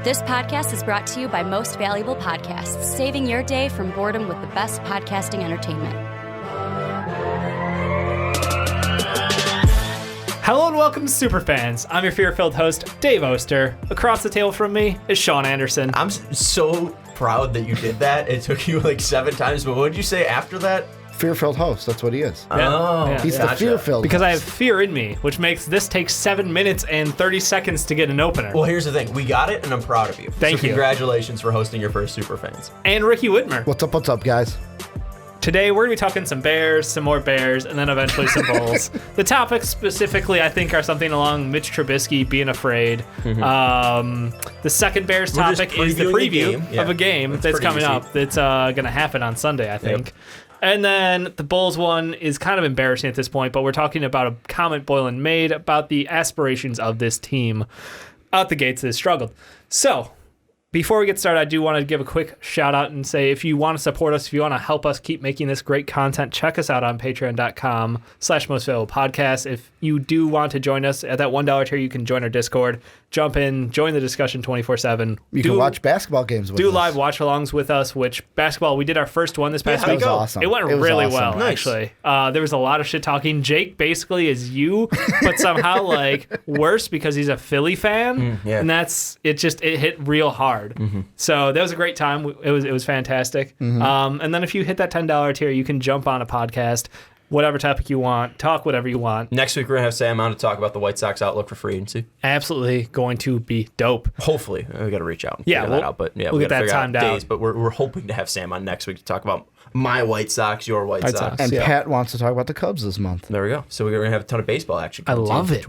This podcast is brought to you by Most Valuable Podcasts, saving your day from boredom with the best podcasting entertainment. Hello and welcome to Superfans. I'm your fear-filled host, Dave Oster. Across the table from me is Sean Anderson. I'm so proud that you did that. It took you like 7 times, but what did you say after that? Fear-filled host, that's what he is. He's the Gotcha. fear-filled Because host. I have fear in me, which makes this take 7 minutes and 30 seconds to get an opener. Well, here's the thing. We got it, and I'm proud of you. Thank you. Congratulations for hosting your first Superfans. And Ricky Widmer. What's up, guys? Today, we're going to be talking some Bears, some more Bears, and then eventually some Bulls. The topics specifically, I think, are something along Mitch Trubisky being afraid. The second Bears We're just topic is the previewing preview of a game that's pretty coming easy. up. That's going to happen on Sunday, I think. Yep. And then the Bulls one is kind of embarrassing at this point, but we're talking about a comment Boylan made about the aspirations of this team out the gates that has struggled. So, before we get started, I do want to give a quick shout out and say if you want to support us, if you want to help us keep making this great content, check us out on patreon.com/mostvaluablepodcast. If you do want to join us at that $1 tier, you can join our Discord, jump in, join the discussion 24/7. You can watch basketball games with us. Do live watch-alongs with us, which basketball, we did our first one this past how'd it week. go? Awesome. It went was really awesome. well, Nice. actually. There was a lot of shit talking. Jake basically is you, but somehow like worse because he's a Philly fan, yeah. and it hit real hard. So that was a great time. It was fantastic. And then if you hit that $10 tier, you can jump on a podcast, whatever topic you want, talk whatever you want. Next week, we're going to have Sam on to talk about the White Sox outlook for free agency. Absolutely going to be dope. Hopefully. We got to reach out and Yeah, figure that out. But yeah, we'll we get gotta that figure out timed out. days, but we're hoping to have Sam on next week to talk about my White Sox, your White Sox. And Yeah. Pat wants to talk about the Cubs this month. There we go. So we're going to have a ton of baseball action. I love it.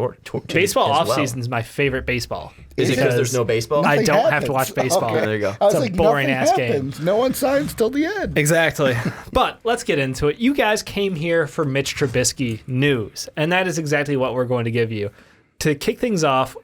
Baseball as well. offseason is my favorite baseball. Is it because because there's no baseball? I Nothing don't have to happens. watch baseball. Okay. There you go. I was It's a like, boring nothing ass game. happens. No one signs till the end. Exactly. But let's get into it. You guys came here for Mitch Trubisky news, and that is exactly what we're going to give you. To kick things off,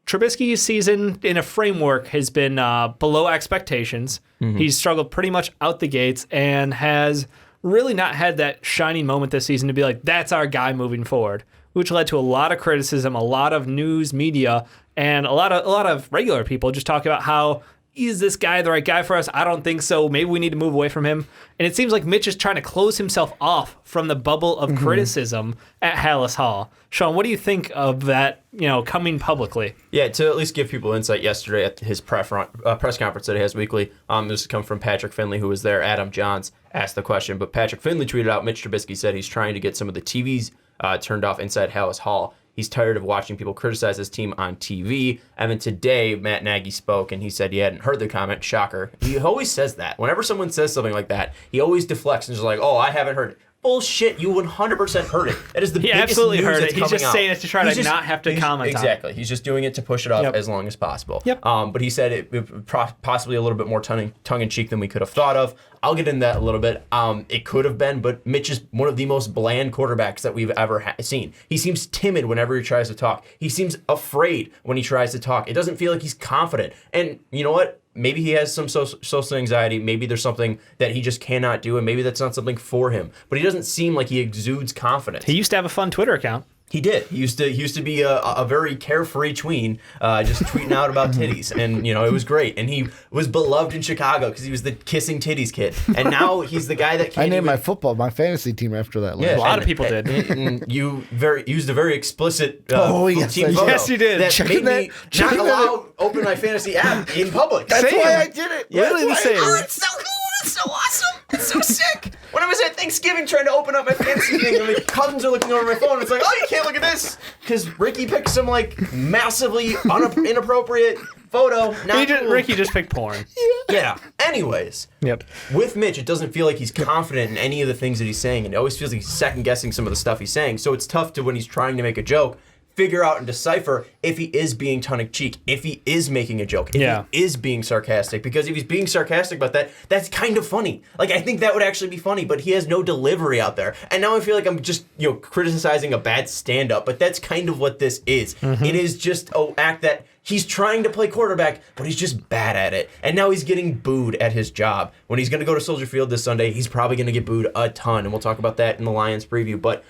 Trubisky's season in a framework has been below expectations. He's struggled pretty much out the gates and has really not had that shining moment this season to be like, that's our guy moving forward, which led to a lot of criticism, a lot of news media, and a lot of regular people just talking about how, is this guy the right guy for us? I don't think so. Maybe we need to move away from him. And it seems like Mitch is trying to close himself off from the bubble of criticism at Hallis Hall. Sean, what do you think of that, coming publicly? Yeah, to at least give people insight, yesterday at his press conference that he has weekly, this has come from Patrick Finley, who was there. Adam Johns asked the question, but Patrick Finley tweeted out, Mitch Trubisky said he's trying to get some of the TVs turned off inside Hallis Hall. He's tired of watching people criticize his team on TV. And then today, Matt Nagy spoke, and he said he hadn't heard the comment. Shocker. He always says that. Whenever someone says something like that, he always deflects and is like, oh, I haven't heard it. Bullshit, you 100% heard it. That is the He biggest absolutely news heard that's it. He's coming just out. saying it to try He's to not have to comment on it. Exactly. He's just doing it to push it up Yep. as long as possible. Yep. But he said it possibly a little bit more tongue-in-cheek than we could have thought of. I'll get into that a little bit. It could have been, but Mitch is one of the most bland quarterbacks that we've ever seen. He seems timid whenever he tries to talk. He seems afraid when he tries to talk. It doesn't feel like he's confident. And you know what? Maybe he has some social anxiety. Maybe there's something that he just cannot do, and maybe that's not something for him. But he doesn't seem like he exudes confidence. He used to have a fun Twitter account. He did. He used to be a very carefree tween, just tweeting out about titties, and it was great. And he was beloved in Chicago because he was the kissing titties kid. And now he's the guy that can't I named my fantasy team after that. Yeah, A lot of people did. And you used a very explicit yes, team I did. photo. Yes, you did. That Checking made me that- not checking allow open my fantasy app in public. That's Same. why I did it. Literally the That's why I same. did it. It's so cool. It's so awesome. It's so sick. When I was at Thanksgiving trying to open up my fantasy thing, and my cousins are looking over my phone, it's like, oh, you can't look at this. Because Ricky picked some, massively inappropriate photo. Not cool. Ricky just picked porn. Yeah. Anyways. Yep. With Mitch, it doesn't feel like he's confident in any of the things that he's saying, and it always feels like he's second-guessing some of the stuff he's saying. So it's tough to, when he's trying to make a joke, figure out and decipher if he is being tongue-in-cheek, if he is making a joke, if he is being sarcastic. Because if he's being sarcastic about that, that's kind of funny. I think that would actually be funny, but he has no delivery out there. And now I feel like I'm just, criticizing a bad stand-up, but that's kind of what this is. It is just an act that he's trying to play quarterback, but he's just bad at it. And now he's getting booed at his job. When he's going to go to Soldier Field this Sunday, he's probably going to get booed a ton, and we'll talk about that in the Lions preview. But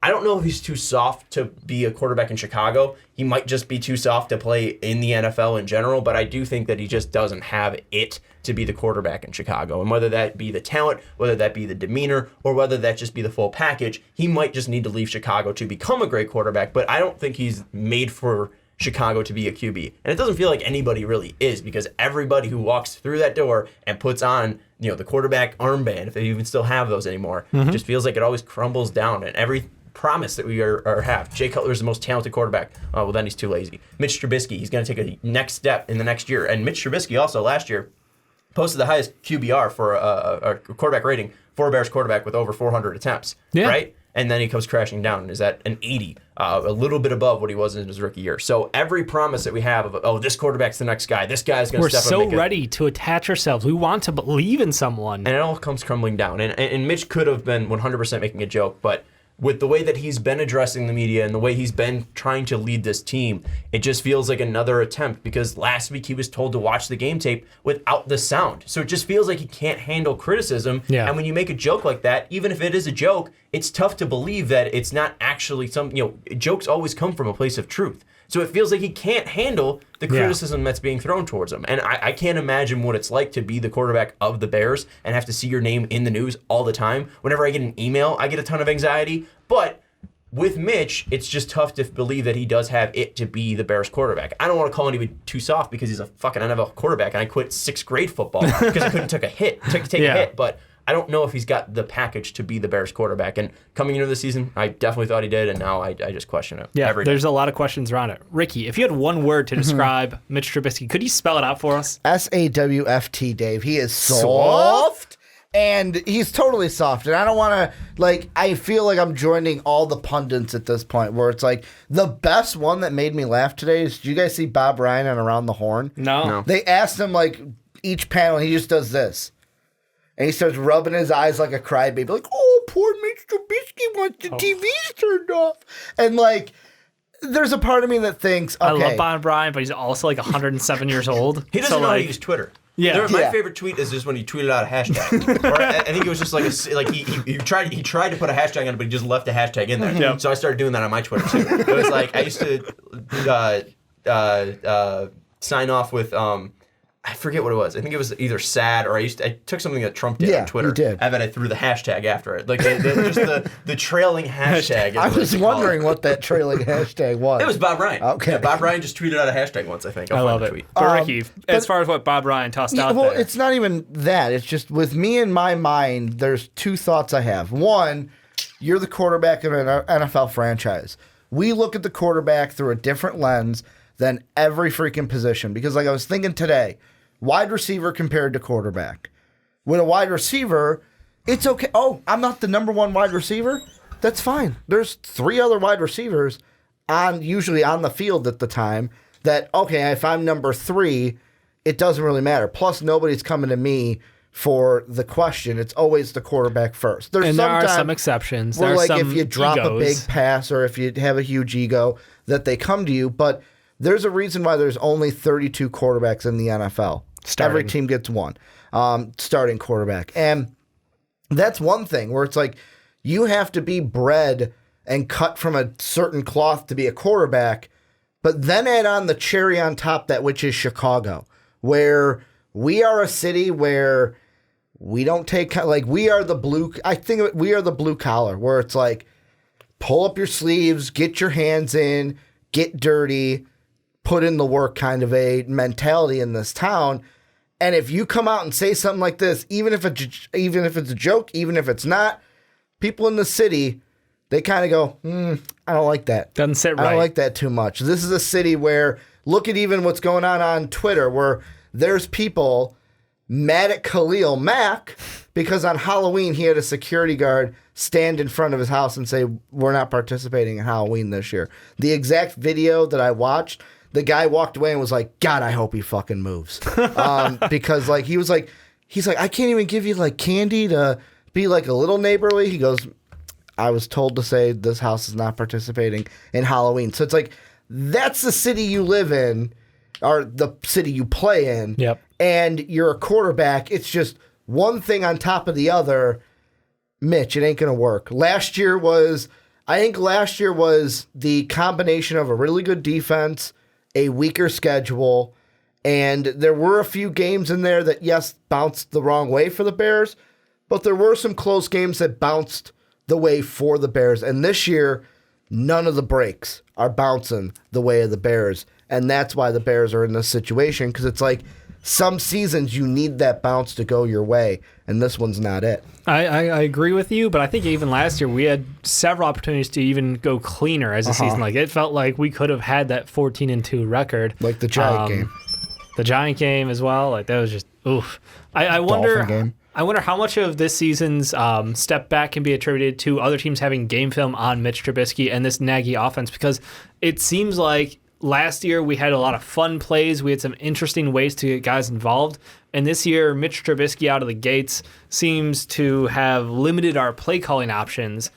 I don't know if he's too soft to be a quarterback in Chicago. He might just be too soft to play in the NFL in general, but I do think that he just doesn't have it to be the quarterback in Chicago. And whether that be the talent, whether that be the demeanor, or whether that just be the full package, he might just need to leave Chicago to become a great quarterback, but I don't think he's made for Chicago to be a QB. And it doesn't feel like anybody really is, because everybody who walks through that door and puts on, the quarterback armband, if they even still have those anymore, just feels like it always crumbles down. And every promise that we have. Jay Cutler's the most talented quarterback. Oh, well, then he's too lazy. Mitch Trubisky, he's going to take a next step in the next year. And Mitch Trubisky also last year posted the highest QBR for a quarterback rating for a Bears quarterback with over 400 attempts, right? And then he comes crashing down and is at an 80, a little bit above what he was in his rookie year. So every promise that we have of, this quarterback's the next guy, this guy's going to step up. We're so ready to attach ourselves. We want to believe in someone. And it all comes crumbling down. And Mitch could have been 100% making a joke, but with the way that he's been addressing the media and the way he's been trying to lead this team, it just feels like another attempt, because last week he was told to watch the game tape without the sound. So it just feels like he can't handle criticism. Yeah. And when you make a joke like that, even if it is a joke, it's tough to believe that it's not actually jokes always come from a place of truth. So it feels like he can't handle the criticism that's being thrown towards him. And I can't imagine what it's like to be the quarterback of the Bears and have to see your name in the news all the time. Whenever I get an email, I get a ton of anxiety. But with Mitch, it's just tough to believe that he does have it to be the Bears quarterback. I don't want to call anybody too soft because he's a fucking NFL quarterback, and I quit 6th grade football because I couldn't take a hit. But I don't know if he's got the package to be the Bears quarterback. And coming into the season, I definitely thought he did, and now I just question it. Yeah, there's a lot of questions around it. Ricky, if you had one word to describe Mitch Trubisky, could you spell it out for us? SAWFT, Dave. He is soft. And he's totally soft. And I don't want to, I feel like I'm joining all the pundits at this point where it's like, the best one that made me laugh today is, did you guys see Bob Ryan on Around the Horn? No. They asked him, each panel, he just does this. And he starts rubbing his eyes like a crybaby, like, oh, poor Mitch Trubisky wants the TVs turned off. And, there's a part of me that thinks, okay. I love Bob Ryan, but he's also 107 years old. He doesn't know how to use Twitter. Yeah. My favorite tweet is just when he tweeted out a hashtag. Or I think it was just he tried to put a hashtag on it, but he just left a hashtag in there. Yep. So I started doing that on my Twitter too. It was I used to sign off with I forget what it was. I think it was either sad or I took something that Trump did on Twitter. You did. And then I threw the hashtag after it. The trailing hashtag. I was wondering what that trailing hashtag was. It was Bob Ryan. Okay. Yeah, Bob Ryan just tweeted out a hashtag once, I think. I love it. Tweet. But Ricky, as far as what Bob Ryan tossed out there. It's not even that. It's just with me in my mind, there's two thoughts I have. One, you're the quarterback of an NFL franchise. We look at the quarterback through a different lens than every freaking position. Because I was thinking today, wide receiver compared to quarterback. With a wide receiver, it's okay. Oh, I'm not the number one wide receiver? That's fine. There's 3 other wide receivers usually on the field at the time that, okay, if I'm number 3, it doesn't really matter. Plus, nobody's coming to me for the question. It's always the quarterback first. There are some exceptions. Where, if you drop a big pass or if you have a huge ego, that they come to you. But there's a reason why there's only 32 quarterbacks in the NFL. Every team gets one starting quarterback. And that's one thing where it's you have to be bred and cut from a certain cloth to be a quarterback, but then add on the cherry on top, that which is Chicago, where we are a city where we don't take, we are the blue, I think we are the blue collar, where it's pull up your sleeves, get your hands in, get dirty, put in the work kind of a mentality in this town. And if you come out and say something like this, even if it's a joke, even if it's not, people in the city, they kind of go, I don't like that. Doesn't sit right. I don't like that too much. This is a city where, look at even what's going on Twitter, where there's people mad at Khalil Mack because on Halloween he had a security guard stand in front of his house and say, we're not participating in Halloween this year. The exact video that I watched, the guy walked away and was like, God, I hope he fucking moves. Because he's like, I can't even give you candy to be a little neighborly. He goes, I was told to say this house is not participating in Halloween. So it's that's the city you live in, or the city you play in. Yep. And you're a quarterback. It's just one thing on top of the other. Mitch, it ain't going to work. Last year was, I think last year was the combination of a really good defense, a weaker schedule, and there were a few games in there that, yes, bounced the wrong way for the Bears, but there were some close games that bounced the way for the Bears. And this year, none of the breaks are bouncing the way of the Bears. And that's why the Bears are in this situation, because it's like some seasons you need that bounce to go your way, and this one's not it. I agree with you, but I think even last year we had several opportunities to even go cleaner as a season. Like, it felt like we could have had that 14-2 record. Like the Giant game. The Giant game as well. Like, that was just, oof. I wonder... game. I wonder how much of this season's step back can be attributed to other teams having game film on Mitch Trubisky and this Nagy offense, because it seems like last year we had a lot of fun plays. We had some interesting ways to get guys involved. And this year, Mitch Trubisky out of the gates seems to have limited our play calling options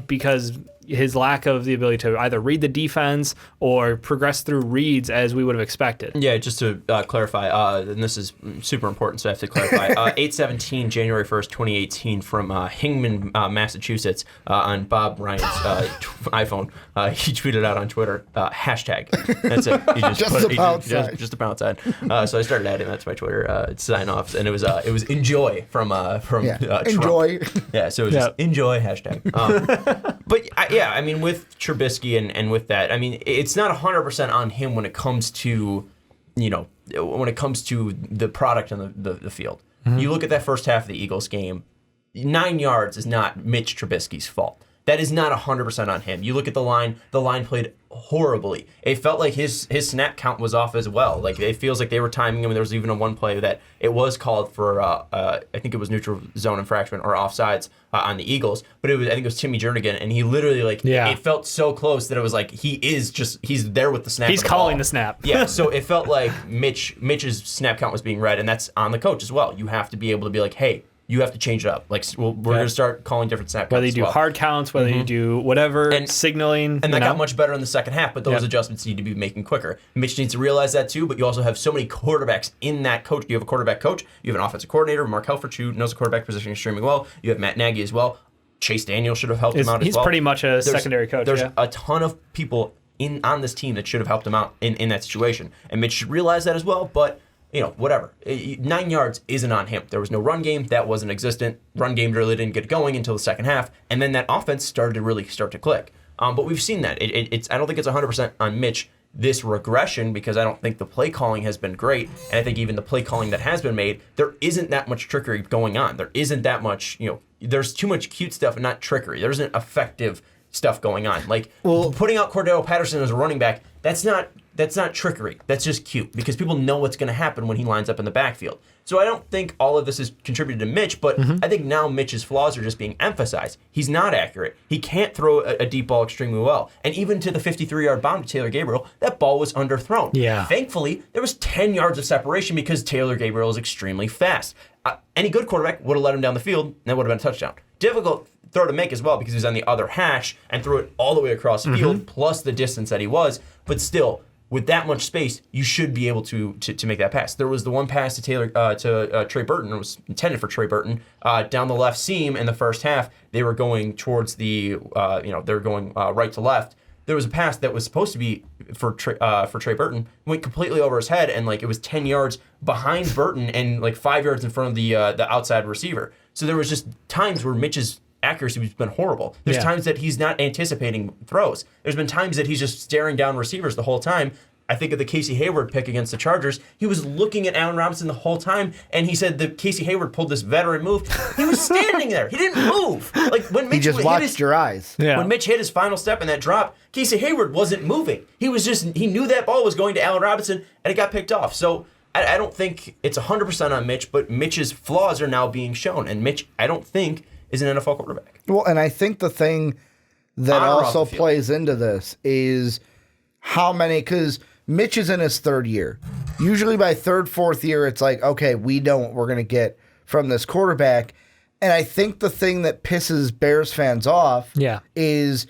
because his lack of the ability to either read the defense or progress through reads as we would have expected. Yeah, just to clarify, and this is super important, so I have to clarify. 8/17, January 1st, 2018, from Hingham, Massachusetts, on Bob Ryan's iPhone. He tweeted out on Twitter, hashtag. That's it. He just a pound sign. So I started adding that to my Twitter sign offs, and it was enjoy from enjoy. Trump. Yeah, so it was just enjoy hashtag. But I mean, with Trubisky and with that, I mean, it's not 100% on him when it comes to, when it comes to the product on the field. Mm-hmm. You look at that first half of the Eagles game, 9 yards is not Mitch Trubisky's fault. That is not 100% on him. You look at the line played horribly. It felt like his snap count was off as well. Like, it feels like they were timing him. There was even a one play that it was called for, I think it was neutral zone infraction or offsides on the Eagles. But I think it was Timmy Jernigan, and he literally, it felt so close that it was like he's there with the snap. He's calling the snap. Yeah, so it felt like Mitch's snap count was being read, and that's on the coach as well. You have to be able to be like, hey, you have to change it up. Like, we're going to start calling different snap counts. Whether you do hard counts, whether you do whatever, and signaling. And that got much better in the second half, but those adjustments need to be making quicker. Mitch needs to realize that too, but you also have so many quarterbacks in that coach. You have a quarterback coach, you have an offensive coordinator, Mark Helfrich, who knows the quarterback position extremely well. You have Matt Nagy as well. Chase Daniel should have helped him out as well. He's pretty much a secondary coach. There's a ton of people on this team that should have helped him out in that situation. And Mitch should realize that as well, but whatever. 9 yards isn't on him. There was no run game. That wasn't existent. Run game really didn't get going until the second half. And then that offense started to really start to click. But we've seen that. I don't think it's 100% on Mitch, this regression, because I don't think the play calling has been great. And I think even the play calling that has been made, there isn't that much trickery going on. There isn't that much, there's too much cute stuff and not trickery. There isn't effective stuff going on. Like, putting out Cordero Patterson as a running back, that's not trickery. That's just cute, because people know what's going to happen when he lines up in the backfield. So I don't think all of this has contributed to Mitch, but I think now Mitch's flaws are just being emphasized. He's not accurate. He can't throw a deep ball extremely well. And even to the 53-yard bomb to Taylor Gabriel, that ball was underthrown. Yeah. Thankfully, there was 10 yards of separation because Taylor Gabriel is extremely fast. Any good quarterback would have let him down the field, and that would have been a touchdown. Difficult throw to make as well, because he was on the other hash and threw it all the way across the field, plus the distance that he was. But still, with that much space, you should be able to make that pass. There was the one pass to Trey Burton. It was intended for Trey Burton down the left seam in the first half. They were going towards they were going right to left. There was a pass that was supposed to be for Trey Burton, went completely over his head, and it was 10 yards behind Burton and 5 yards in front of the outside receiver. So there was just times where Mitch's accuracy has been horrible. There's times that he's not anticipating throws. There's been times that he's just staring down receivers the whole time. I think of the Casey Hayward pick against the Chargers. He was looking at Allen Robinson the whole time, and he said that Casey Hayward pulled this veteran move. He was standing there. He didn't move. When Mitch he just watched your eyes. Yeah. When Mitch hit his final step in that drop, Casey Hayward wasn't moving. He knew that ball was going to Allen Robinson, and it got picked off. So I don't think it's 100% on Mitch, but Mitch's flaws are now being shown, and Mitch, I don't think, is an NFL quarterback. Well, and I think the thing that also plays into this is how many, because Mitch is in his third year. Usually by third, fourth year, it's like, okay, we're going to get from this quarterback. And I think the thing that pisses Bears fans off is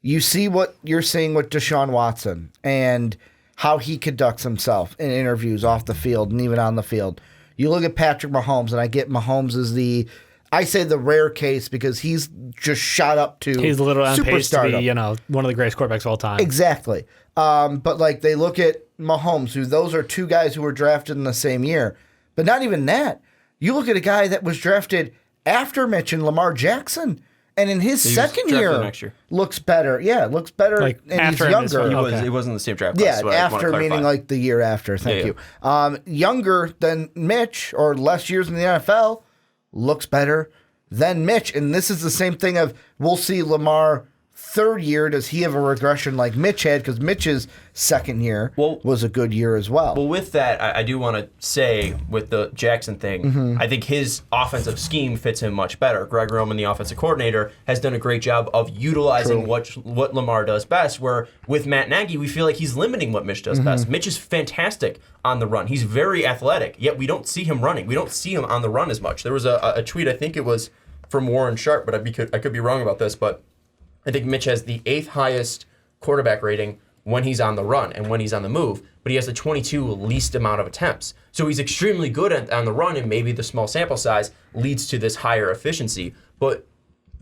you see what you're seeing with Deshaun Watson and how he conducts himself in interviews off the field and even on the field. You look at Patrick Mahomes, and I get Mahomes is the I say the rare case because he's just shot up to he's literally on pace to be, superstardom. One of the greatest quarterbacks of all time. Exactly. But like they look at Mahomes, who those are two guys who were drafted in the same year. But not even that. You look at a guy that was drafted after Mitch and Lamar Jackson, and in his second year, next year looks better. Yeah, looks better, like and after he's younger. It wasn't the same draft Yeah, class. after meaning like the year after. Thank you. Younger than Mitch, or less years in the NFL, looks better than Mitch. And this is the same thing of we'll see Lamar third year. Does he have a regression like Mitch had? Because Mitch's second year was a good year as well. Well, with that, I do want to say with the Jackson thing, I think his offensive scheme fits him much better. Greg Roman, the offensive coordinator, has done a great job of utilizing what Lamar does best, where with Matt Nagy, we feel like he's limiting what Mitch does best. Mitch is fantastic on the run. He's very athletic, yet we don't see him running. We don't see him on the run as much. There was a tweet, I think it was from Warren Sharp, but I could be wrong about this, but I think Mitch has the 8th highest quarterback rating when he's on the run and when he's on the move, but he has the 22 least amount of attempts. So he's extremely good on the run, and maybe the small sample size leads to this higher efficiency. But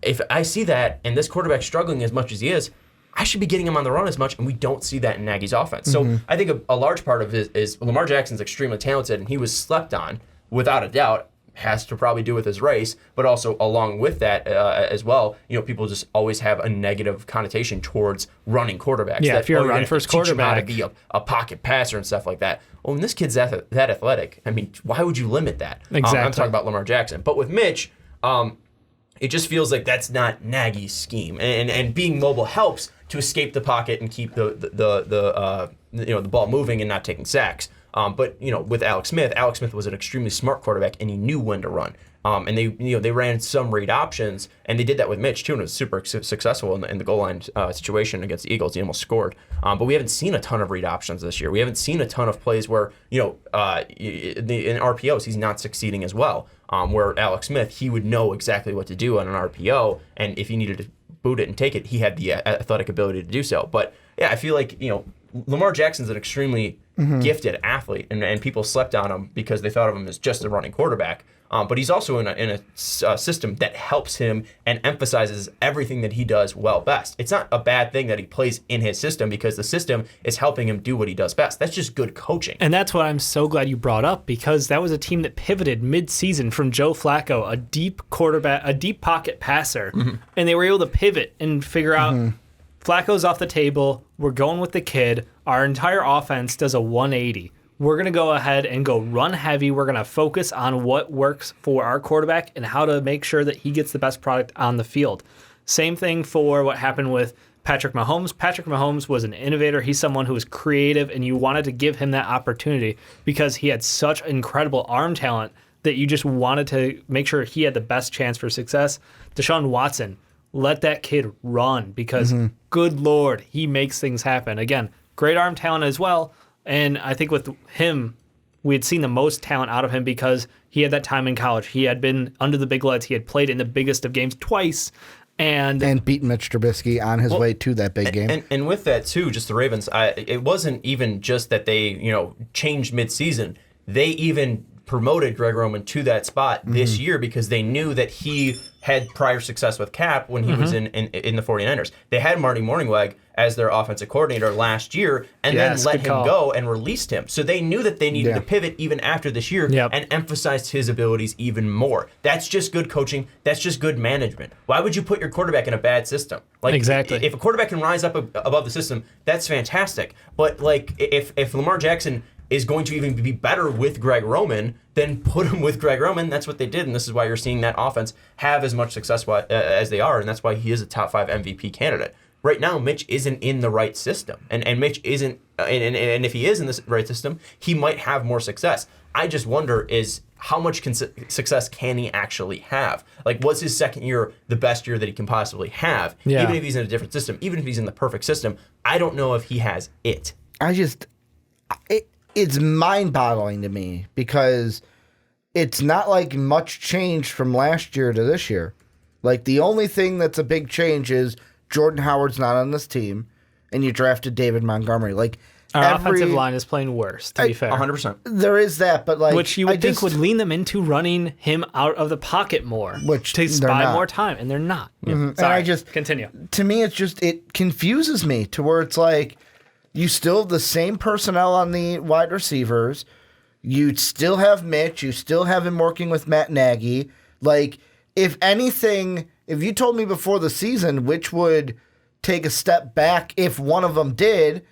if I see that and this quarterback struggling as much as he is, I should be getting him on the run as much, and we don't see that in Nagy's offense. So I think a large part of it is Lamar Jackson's extremely talented, and he was slept on, without a doubt. Has to probably do with his race, but also along with that as well, people just always have a negative connotation towards running quarterbacks. Yeah, if you're a run-first quarterback, teach him how to be a pocket passer and stuff like that. Well, when this kid's that athletic, I mean, why would you limit that? Exactly. I'm talking about Lamar Jackson, but with Mitch, it just feels like that's not Nagy's scheme, and being mobile helps to escape the pocket and keep the ball moving and not taking sacks. But with Alex Smith was an extremely smart quarterback, and he knew when to run. And they ran some read options, and they did that with Mitch too, and it was super successful in the goal line situation against the Eagles. He almost scored. But we haven't seen a ton of read options this year. We haven't seen a ton of plays where in RPOs he's not succeeding as well. Where Alex Smith, he would know exactly what to do on an RPO, and if he needed to boot it and take it, he had the athletic ability to do so. But yeah, I feel like Lamar Jackson's an extremely gifted athlete, and people slept on him because they thought of him as just a running quarterback. But he's also in a system that helps him and emphasizes everything that he does well best. It's not a bad thing that he plays in his system because the system is helping him do what he does best. That's just good coaching. And that's what I'm so glad you brought up, because that was a team that pivoted mid-season from Joe Flacco, a deep quarterback, a deep pocket passer, and they were able to pivot and figure out Flacco's off the table. We're going with the kid. Our entire offense does a 180. We're going to go ahead and go run heavy. We're going to focus on what works for our quarterback and how to make sure that he gets the best product on the field. Same thing for what happened with Patrick Mahomes. Patrick Mahomes was an innovator. He's someone who was creative, and you wanted to give him that opportunity because he had such incredible arm talent that you just wanted to make sure he had the best chance for success. Deshaun Watson, let that kid run because, good Lord, he makes things happen. Again, great arm talent as well. And I think with him, we had seen the most talent out of him because he had that time in college. He had been under the big lights. He had played in the biggest of games twice. And beaten Mitch Trubisky on his way to that big game. And with that, too, just the Ravens, it wasn't even just that they changed midseason. They even promoted Greg Roman to that spot this year because they knew that he had prior success with Cap when he was in the 49ers. They had Marty Mornhinweg as their offensive coordinator last year and then let him go and released him. So they knew that they needed to pivot even after this year and emphasized his abilities even more. That's just good coaching. That's just good management. Why would you put your quarterback in a bad system? Exactly. If a quarterback can rise up above the system, that's fantastic. But if Lamar Jackson is going to even be better with Greg Roman, then put him with Greg Roman. That's what they did, and this is why you're seeing that offense have as much success as they are, and that's why he is a top 5 MVP candidate. Right now, Mitch isn't in the right system, and Mitch isn't, and if he is in the right system, he might have more success. I just wonder is how much success can he actually have? Was his second year the best year that he can possibly have? Yeah. Even if he's in a different system, even if he's in the perfect system, I don't know if he has it. It's mind-boggling to me because it's not like much change from last year to this year. The only thing that's a big change is Jordan Howard's not on this team, and you drafted David Montgomery. Our offensive line is playing worse, to be fair. 100%. There is that, but which you would think would lean them into running him out of the pocket more, which to buy more time, and they're not. Mm-hmm. Sorry, and continue. To me, it confuses me to where it's like you still have the same personnel on the wide receivers. You still have Mitch. You still have him working with Matt Nagy. Like, if anything, if you told me before the season which would take a step back if one of them did,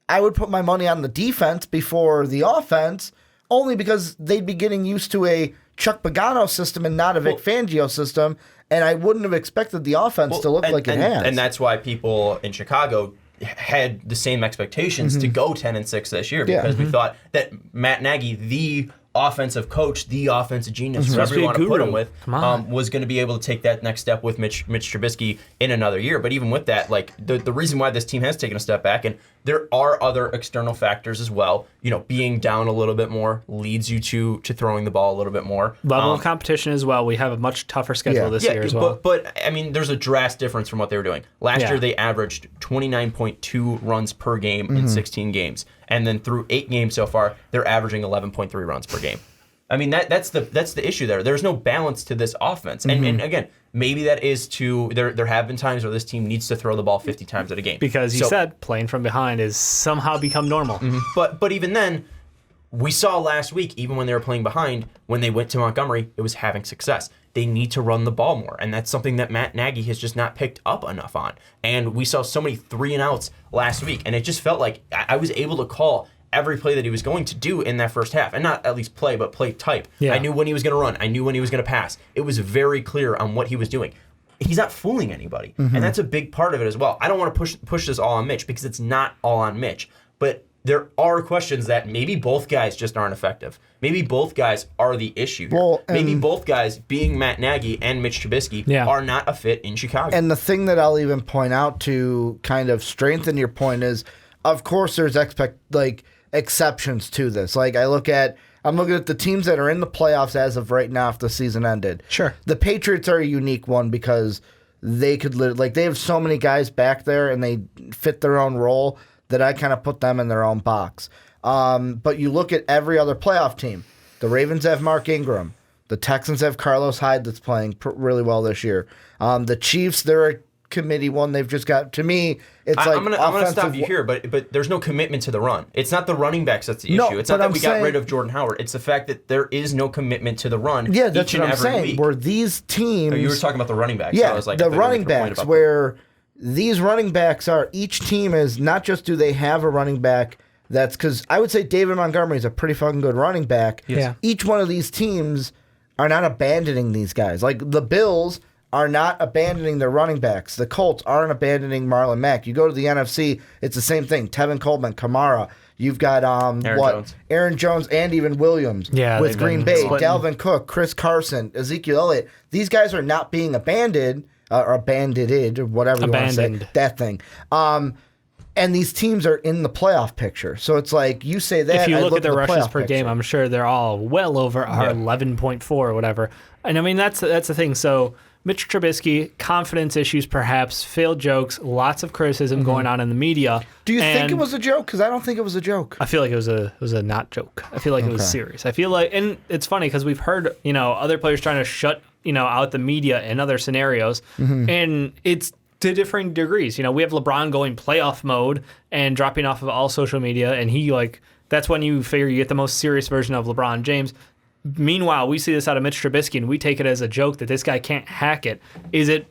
I would put my money on the defense before the offense, only because they'd be getting used to a Chuck Pagano system and not a Vic Fangio system, and I wouldn't have expected the offense to look like it has. And that's why people in Chicago had the same expectations to go 10-6 this year, because we thought that Matt Nagy, the offensive coach, the offensive genius, whatever you want to put him with, was going to be able to take that next step with Mitch Trubisky in another year. But even with that, like the reason why this team has taken a step back, and there are other external factors as well. You know, being down a little bit more leads you to throwing the ball a little bit more. Level of competition as well. We have a much tougher schedule this year as well. But I mean, there's a drastic difference from what they were doing. Last year, they averaged 29.2 runs per game in 16 games. And then through 8 games so far, they're averaging 11.3 runs per game. I mean, that's the issue there. There's no balance to this offense. And again, maybe that is there have been times where this team needs to throw the ball 50 times at a game. Because you said playing from behind has somehow become normal. But even then, we saw last week, even when they were playing behind, when they went to Montgomery, it was having success. They need to run the ball more, and that's something that Matt Nagy has just not picked up enough on. And we saw so many 3-and-outs last week, and it just felt like I was able to call every play that he was going to do in that first half, and not at least play, but play type. I knew when he was going to run. I knew when he was going to pass. It was very clear on what he was doing. He's not fooling anybody, and that's a big part of it as well. I don't want to push this all on Mitch, because it's not all on Mitch, but there are questions that maybe both guys just aren't effective. Maybe both guys are the issue here. Well, maybe both guys, being Matt Nagy and Mitch Trubisky, are not a fit in Chicago. And the thing that I'll even point out to kind of strengthen your point is, of course, there's exceptions to this. Like I'm looking at the teams that are in the playoffs as of right now if the season ended. Sure. The Patriots are a unique one because they could they have so many guys back there and they fit their own role that I kind of put them in their own box. But you look at every other playoff team. The Ravens have Mark Ingram. The Texans have Carlos Hyde that's playing really well this year. The Chiefs, they're a committee one. They've just got, to me, it's I'm gonna stop you here, but there's no commitment to the run. It's not the running backs that's the issue. It's not that we got rid of Jordan Howard. It's the fact that there is no commitment to the run. Yeah, that's each what and I'm every saying. week. Where these teams, you were talking about the running backs. Yeah, so I was like, the running backs where these running backs are, each team is not just do they have a running back that's, because I would say David Montgomery is a pretty fucking good running back. Yeah. Each one of these teams are not abandoning these guys. Like the Bills are not abandoning their running backs. The Colts aren't abandoning Marlon Mack. You go to the NFC, it's the same thing. Tevin Coleman, Kamara. You've got Aaron Jones and even Williams with Green Bay, Dalvin Cook, Chris Carson, Ezekiel Elliott. These guys are not being abandoned or abandoned or whatever you want to say. That thing. And these teams are in the playoff picture. So it's like you say that. If you look at the rushes per picture. game, I'm sure they're all well over our 11.4 or whatever. And I mean, that's the thing. So Mitch Trubisky, confidence issues perhaps, failed jokes, lots of criticism going on in the media. Do you think it was a joke? Because I don't think it was a joke. I feel like it was a not joke. I feel like it was serious. I feel like, and it's funny because we've heard, other players trying to shut, out the media in other scenarios, and it's to differing degrees. We have LeBron going playoff mode and dropping off of all social media, and he that's when you figure you get the most serious version of LeBron James. Meanwhile, we see this out of Mitch Trubisky, and we take it as a joke that this guy can't hack it. Is it,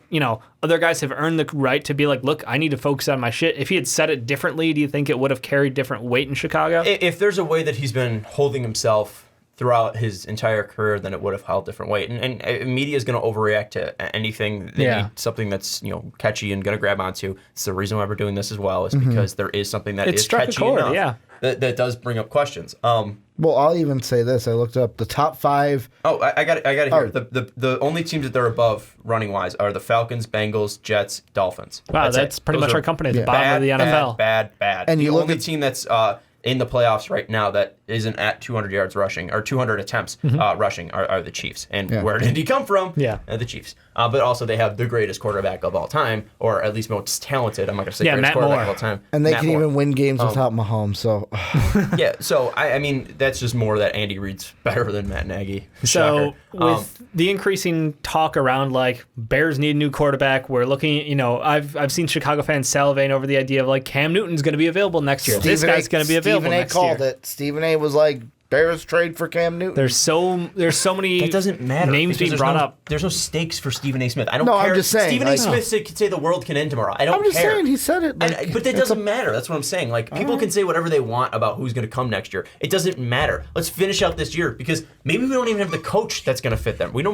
other guys have earned the right to be like, look, I need to focus on my shit. If he had said it differently, do you think it would have carried different weight in Chicago? If there's a way that he's been holding himself throughout his entire career, then it would have held different weight. And media is going to overreact to anything. They need something that's catchy and going to grab onto. It's the reason why we're doing this as well, is because there is something that is catchy enough that does bring up questions. Well, I'll even say this. I looked up the top 5. Oh, I got it here. The only teams that they're above running wise are the Falcons, Bengals, Jets, Dolphins. Wow, that's pretty much our company at the bottom of the NFL. Bad. And the only team that's in the playoffs right now that isn't at 200 yards rushing or 200 attempts rushing are the Chiefs. And where did he come from? The Chiefs. But also they have the greatest quarterback of all time, or at least most talented. I'm not going to say greatest Matt quarterback Moore. of all time. And they Matt can Moore. even win games without Mahomes. So So I mean that's just more that Andy Reid's better than Matt Nagy. So Shocker. with the increasing talk around like Bears need a new quarterback, we're looking. I've seen Chicago fans salivating over the idea of like Cam Newton's going to be available next year. This guy's going to be available next year. Stephen A. called it. Stephen A. was like, Bears trade for Cam Newton. There's so many that doesn't matter names being brought up. There's no stakes for Stephen A. Smith. I don't No, care. I'm just saying, Stephen A. Smith could say the world can end tomorrow. I don't care. I'm just saying he said it. But that doesn't matter. That's what I'm saying. Like people can say whatever they want about who's going to come next year. It doesn't matter. Let's finish out this year because maybe we don't even have the coach that's going to fit them. What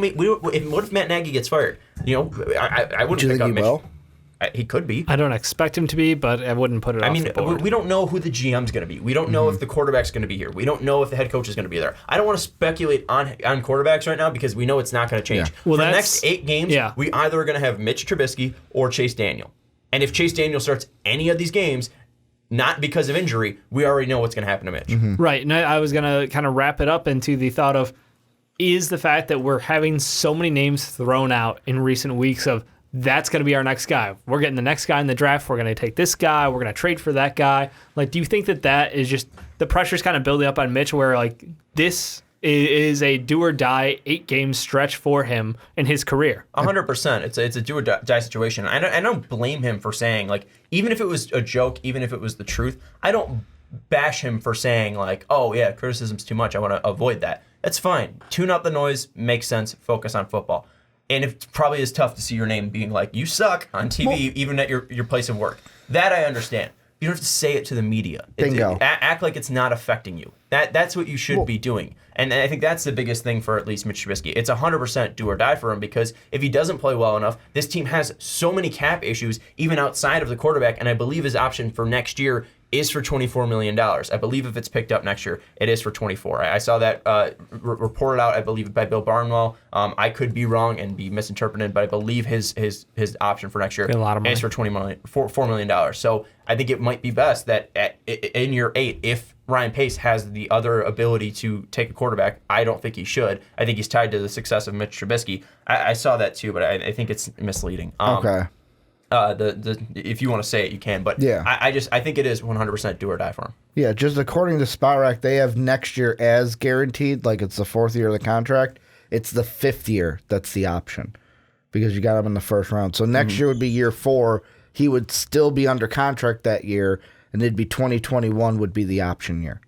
if Matt Nagy gets fired? I wouldn't Do you pick think up he Mitch. will? He could be. I don't expect him to be, but I wouldn't put it off the board. We don't know who the GM's going to be. We don't know if the quarterback's going to be here. We don't know if the head coach is going to be there. I don't want to speculate on quarterbacks right now because we know it's not going to change. Yeah. Well, for the next 8 games, we either are going to have Mitch Trubisky or Chase Daniel. And if Chase Daniel starts any of these games, not because of injury, we already know what's going to happen to Mitch. Right. And I was going to kind of wrap it up into the thought of, is the fact that we're having so many names thrown out in recent weeks of, that's going to be our next guy. We're getting the next guy in the draft. We're going to take this guy. We're going to trade for that guy. Like, do you think that is just the pressure's kind of building up on Mitch where, like, this is a do-or-die 8-game stretch for him in his career? 100%. It's a do-or-die situation. I don't blame him for saying, like, even if it was a joke, even if it was the truth, I don't bash him for saying, like, oh, yeah, criticism's too much. I want to avoid that. That's fine. Tune out the noise. Makes sense. Focus on football. And it probably is tough to see your name being like, you suck on TV, even at your place of work. That I understand. You don't have to say it to the media. Bingo. Act like it's not affecting you. That's what you should be doing. And I think that's the biggest thing for at least Mitch Trubisky. It's 100% do or die for him because if he doesn't play well enough, this team has so many cap issues, even outside of the quarterback, and I believe his option for next year is for $24 million. I believe if it's picked up next year, it is for 24. I saw that reported out, I believe, by Bill Barnwell. I could be wrong and be misinterpreted, but I believe his option for next year a lot of money. is for $4 million. So I think it might be best that in year 8, if Ryan Pace has the other ability to take a quarterback, I don't think he should. I think he's tied to the success of Mitch Trubisky. I saw that too, but I think it's misleading. Okay. If you want to say it, you can. But yeah. I think it is 100% do or die for him. Yeah, just according to Spirac, they have next year as guaranteed, like it's the 4th year of the contract. It's the 5th year that's the option because you got him in the first round. So next year would be year 4. He would still be under contract that year, and it'd be 2021 would be the option year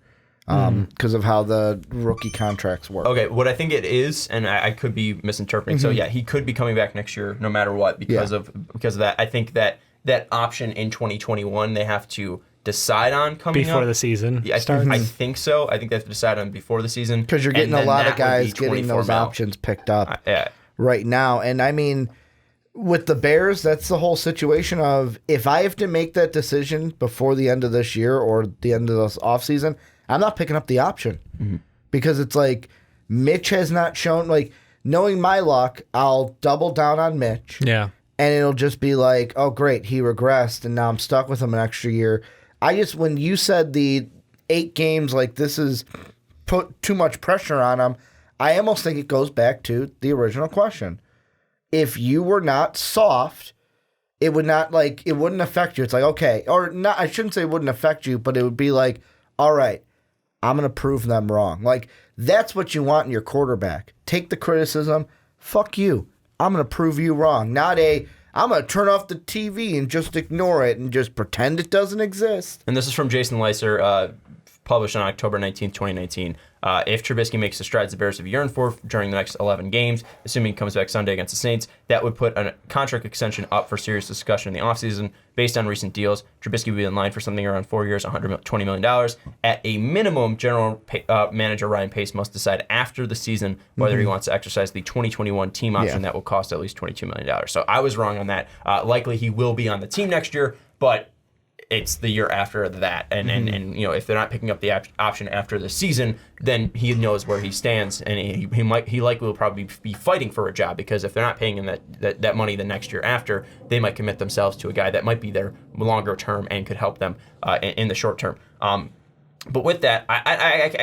because of how the rookie contracts work. Okay, what I think it is, and I could be misinterpreting. So yeah, he could be coming back next year, no matter what, because of that. I think that option in 2021 they have to decide on coming before up. the season starts. I think so. I think they have to decide on before the season because you're getting a lot of guys getting those options picked up right now, and I mean. With the Bears, that's the whole situation of if I have to make that decision before the end of this year or the end of this offseason, I'm not picking up the option because it's like Mitch has not shown, like knowing my luck, I'll double down on Mitch. Yeah. And it'll just be like, oh, great, he regressed and now I'm stuck with him an extra year. When you said the 8 games, like this is put too much pressure on him, I almost think it goes back to the original question. If you were not soft, it would not it wouldn't affect you. It's like, okay, or not, I shouldn't say it wouldn't affect you, but it would be like, all right, I'm going to prove them wrong. Like, that's what you want in your quarterback. Take the criticism. Fuck you. I'm going to prove you wrong. Not I'm going to turn off the TV and just ignore it and just pretend it doesn't exist. And this is from Jason Leiser, published on October 19th, 2019. If Trubisky makes the strides the Bears have yearned for during the next 11 games, assuming he comes back Sunday against the Saints, that would put a contract extension up for serious discussion in the offseason. Based on recent deals, Trubisky would be in line for something around 4 years, $120 million. At a minimum, general manager Ryan Pace must decide after the season whether he wants to exercise the 2021 team option that will cost at least $22 million. So I was wrong on that. Likely he will be on the team next year, but it's the year after that, and if they're not picking up the option after the season, then he knows where he stands, and he likely will probably be fighting for a job because if they're not paying him that money the next year after, they might commit themselves to a guy that might be there longer term and could help them in the short term. But with that,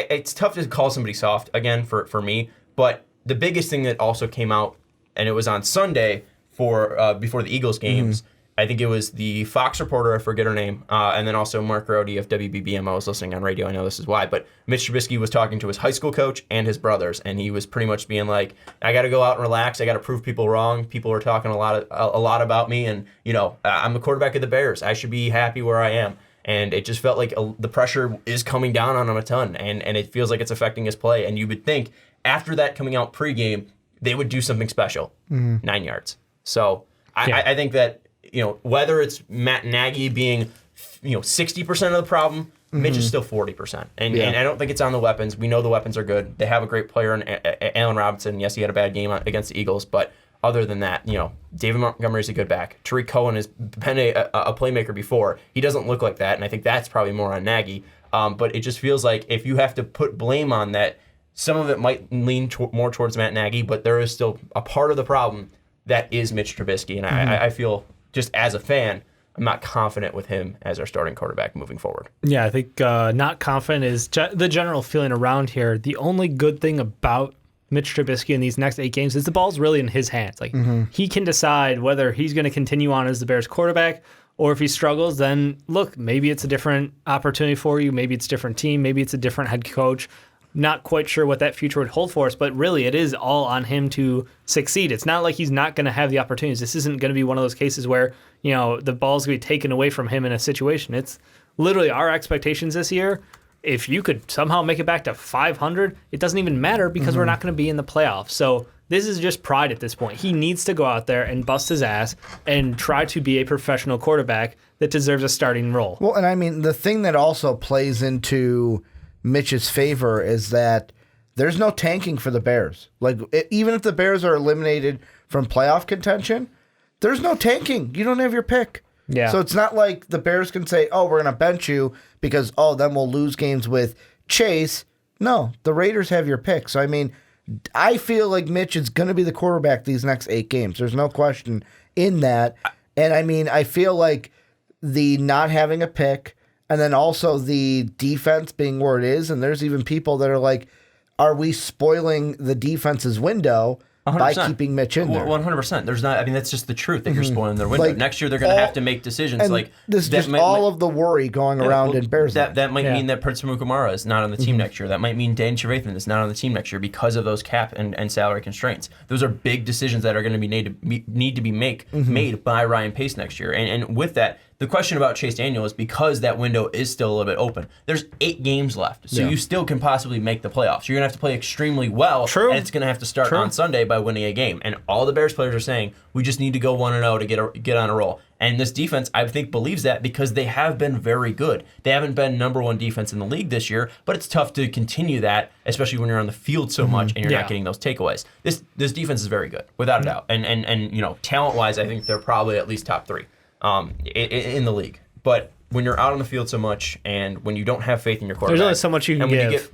it's tough to call somebody soft again for me. But the biggest thing that also came out, and it was on Sunday before the Eagles games. I think it was the Fox reporter, I forget her name, and then also Mark Rody of WBBM. I was listening on radio. I know this is why, but Mitch Trubisky was talking to his high school coach and his brothers, and he was pretty much being like, "I got to go out and relax. I got to prove people wrong. People are talking a lot about me, and I'm the quarterback of the Bears. I should be happy where I am." And it just felt like the pressure is coming down on him a ton, and it feels like it's affecting his play. And you would think after that coming out pregame, they would do something special. 9 yards. So I think that. Whether it's Matt Nagy being, 60% of the problem, Mitch is still 40%. And I don't think it's on the weapons. We know the weapons are good. They have a great player in Allen Robinson. Yes, he had a bad game against the Eagles, but other than that, David Montgomery's a good back. Tariq Cohen has been a playmaker before. He doesn't look like that, and I think that's probably more on Nagy. But it just feels like if you have to put blame on that, some of it might lean more towards Matt Nagy, but there is still a part of the problem that is Mitch Trubisky. And I feel... just as a fan, I'm not confident with him as our starting quarterback moving forward. Yeah, I think not confident is the general feeling around here. The only good thing about Mitch Trubisky in these next 8 games is the ball's really in his hands. Like he can decide whether he's going to continue on as the Bears quarterback, or if he struggles, then look, maybe it's a different opportunity for you. Maybe it's a different team. Maybe it's a different head coach. Not quite sure what that future would hold for us, but really it is all on him to succeed. It's not like he's not going to have the opportunities. This isn't going to be one of those cases where, the ball's going to be taken away from him in a situation. It's literally our expectations this year. If you could somehow make it back to 500, it doesn't even matter because we're not going to be in the playoffs. So this is just pride at this point. He needs to go out there and bust his ass and try to be a professional quarterback that deserves a starting role. Well, and I mean, the thing that also plays into Mitch's favor is that there's no tanking for the Bears. Like, even if the Bears are eliminated from playoff contention, there's no tanking. You don't have your pick. Yeah. So it's not like the Bears can say, "Oh, we're going to bench you because then we'll lose games with Chase." No, the Raiders have your pick. So I mean, I feel like Mitch is going to be the quarterback these next 8 games. There's no question in that. And I mean, I feel like the not having a pick, and then also the defense being where it is, and there's even people that are like, are we spoiling the defense's window 100%. By keeping Mitch in there? 100%. There's not. I mean, that's just the truth that you're spoiling their window. Like, next year they're going to have to make decisions. And like this just all of the worry going around in Bears. That might mean that Prince Amukamara is not on the team next year. That might mean Dan Trevathan is not on the team next year because of those cap and salary constraints. Those are big decisions that are going to need to be made by Ryan Pace next year. And with that, the question about Chase Daniel is because that window is still a little bit open. There's 8 games left, so you still can possibly make the playoffs. You're going to have to play extremely well, and it's going to have to start on Sunday by winning a game. And all the Bears players are saying, we just need to go 1-0 to get on a roll. And this defense, I think, believes that because they have been very good. They haven't been number 1 defense in the league this year, but it's tough to continue that, especially when you're on the field so much and you're not getting those takeaways. This defense is very good, without a doubt. And talent-wise, I think they're probably at least top 3. In the league. But when you're out on the field so much and when you don't have faith in your quarterback... There's only so much you can give.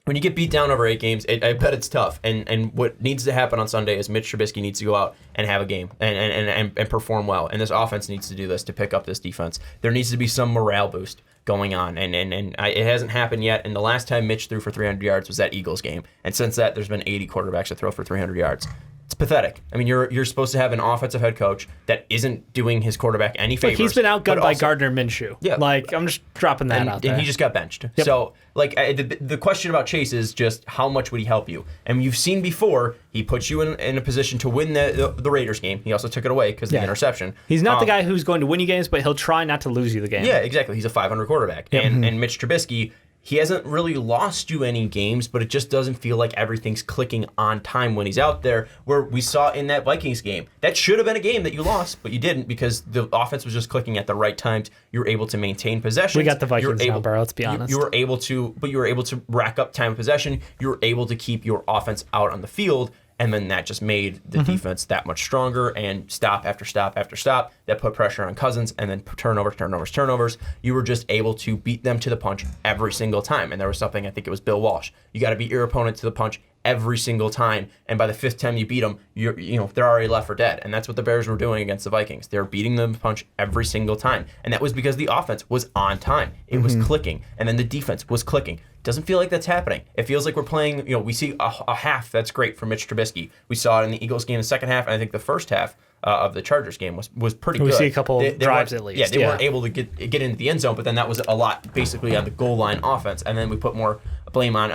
When you get beat down over 8 games, I bet it's tough. And what needs to happen on Sunday is Mitch Trubisky needs to go out and have a game and perform well. And this offense needs to do this to pick up this defense. There needs to be some morale boost going on. And it hasn't happened yet. And the last time Mitch threw for 300 yards was that Eagles game. And since that, there's been 80 quarterbacks that throw for 300 yards. It's pathetic. I mean, you're supposed to have an offensive head coach that isn't doing his quarterback any favors. Like he's been outgunned by Gardner Minshew. Yeah, like I'm just dropping that out there. And he just got benched. Yep. So, the question about Chase is just how much would he help you? And you've seen before he puts you in a position to win the Raiders game. He also took it away because of the interception. He's not the guy who's going to win you games, but he'll try not to lose you the game. Yeah, exactly. He's a 500 quarterback. Yep. And Mitch Trubisky, he hasn't really lost you any games, but it just doesn't feel like everything's clicking on time when he's out there, where we saw in that Vikings game. That should have been a game that you lost, but you didn't because the offense was just clicking at the right times. You were able to maintain possession. We got the Vikings number, let's be honest. You were able to rack up time of possession. You were able to keep your offense out on the field, and then that just made the defense that much stronger, and stop after stop after stop that put pressure on Cousins, and then turnovers. You were just able to beat them to the punch every single time. And there was something, I think it was Bill Walsh. You got to beat your opponent to the punch every single time, and by the 5th time you beat them, they're already left for dead. And that's what the Bears were doing against the Vikings. They were beating them punch every single time, and that was because the offense was on time. It was clicking, and then the defense was clicking. Doesn't feel like that's happening. It feels like we're playing, we see a half that's great from Mitch Trubisky. We saw it in the Eagles game in the second half, and I think the first half of the Chargers game was pretty good. We see a couple drives at least. Yeah, they weren't able to get into the end zone, but then that was a lot basically on the goal line offense, and then we put more blame on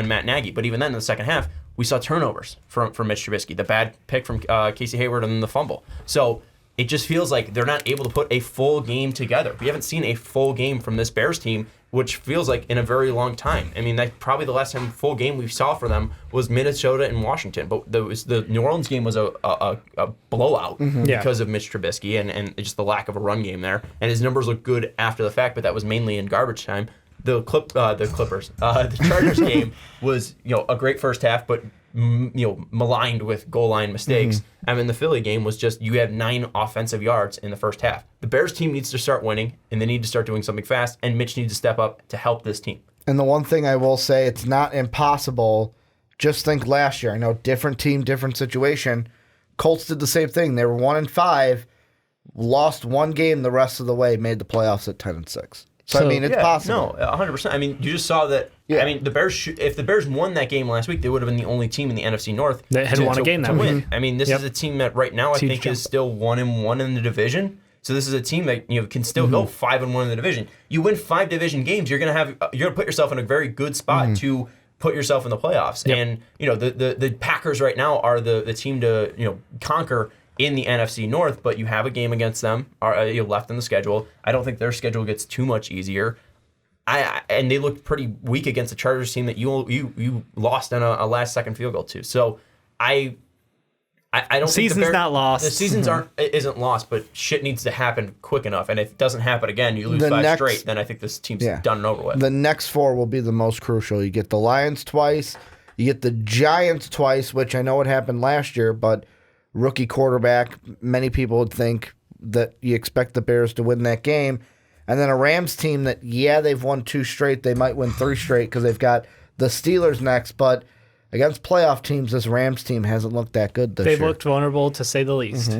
Matt Nagy. But even then, in the second half, we saw turnovers from Mitch Trubisky, the bad pick from Casey Hayward, and then the fumble. So it just feels like they're not able to put a full game together. We haven't seen a full game from this Bears team, which feels like in a very long time. I mean, probably the last time full game we saw for them was Minnesota and Washington. But the New Orleans game was a blowout because of Mitch Trubisky and just the lack of a run game there. And his numbers look good after the fact, but that was mainly in garbage time. The Chargers game was a great first half, but maligned with goal line mistakes. And then the Philly game was just you have 9 offensive yards in the first half. The Bears team needs to start winning, and they need to start doing something fast, and Mitch needs to step up to help this team. And the one thing I will say, it's not impossible. Just think last year. I know different team, different situation. Colts did the same thing. They were 1-5, lost one game the rest of the way, made the playoffs at 10-6. So I mean, it's possible. No, 100%. I mean, you just saw that. Yeah. I mean, the Bears. If the Bears won that game last week, they would have been the only team in the NFC North that had won a game that win. I mean, this is a team that right now I think is still 1-1 in the division. So this is a team that can still go 5-1 in the division. You win 5 division games, you're gonna put yourself in a very good spot to put yourself in the playoffs. Yep. And the Packers right now are the team to conquer in the NFC North, but you have a game against them left in the schedule. I don't think their schedule gets too much easier. And they looked pretty weak against the Chargers team that you lost on a last second field goal to. So I don't. Season's not lost. The season's isn't lost, but shit needs to happen quick enough. And if it doesn't happen again, you lose 5 straight, then I think this team's done and over with. The next 4 will be the most crucial. You get the Lions twice, you get the Giants twice, which I know it happened last year, but rookie quarterback, many people would think that you expect the Bears to win that game. And then a Rams team that, they've won 2 straight. They might win 3 straight because they've got the Steelers next. But against playoff teams, this Rams team hasn't looked that good this year. They've looked vulnerable, to say the least.